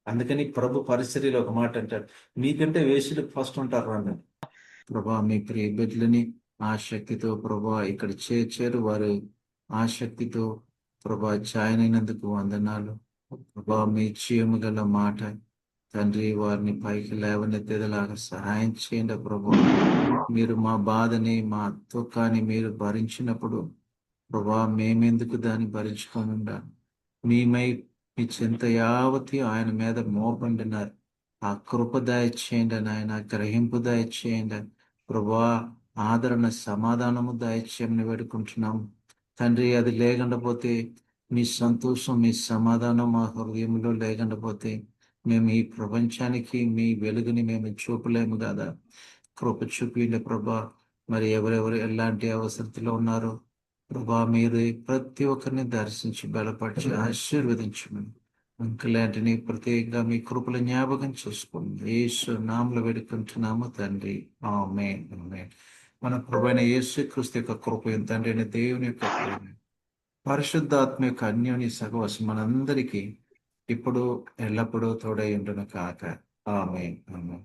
అందుకని ప్రభు పరిసరిలో ఒక మాట అంటాడు, మీకంటే వేసులు ఫస్ట్ ఉంటారు అన్నాడు. ప్రభా మీ ప్రియ బిడ్డలని ఆ శక్తితో ప్రభా ఇక్కడ చేర్చారు. వారు ఆ శక్తితో ప్రభా జాయిన్ అయినందుకు వందనాలు. ప్రభా మీ జీవము గల మాట తండ్రి వారిని పైకి లేవనెత్తేలాగా సహాయం చేయండి. ప్రభా మీరు మా బాధని, మా దుఃఖాన్ని మీరు భరించినప్పుడు ప్రభా మేమెందుకు దాన్ని భరించుకోనుండా? మేమై మీ చింత యావతి ఆయన మీద మోపండినారు. ఆ కృప దయచేయండి నాయన, గ్రహింపు దయచేయండి ప్రభా. ఆదరణ, సమాధానము దయచేయమని వేడుకుంటున్నాం తండ్రి. అది లేకుండా పోతే, మీ సంతోషం, మీ సమాధానం మా హృదయంలో లేకుండా పోతే మేము ఈ ప్రపంచానికి మీ వెలుగుని మేము చూపలేము కదా. కృప చూపిలే ప్రభా. మరి ఎవరెవరు ఎలాంటి అవసరతలో ఉన్నారో ప్రభా మీరు ప్రతి ఒక్కరిని దర్శించి బలపరిచి ఆశీర్వదించమని అంకులాంటిని ప్రత్యేకంగా మీ కృపల జ్ఞాపకం చేసుకోండి. యేసు నామములో వేడుకుంటున్నాము తండ్రి. ఆమేన్. ఆమేన్. మన ప్రభువైన యేసుక్రీస్తు యొక్క కృప, తండ్రి అయిన దేవుని యొక్క ప్రేమ, పరిశుద్ధాత్మ యొక్క అన్యోన్య సహవాసం మనందరికీ ఇప్పుడు ఎల్లప్పుడూ తోడై ఉండును కాక. ఆమేన్. ఆమేన్.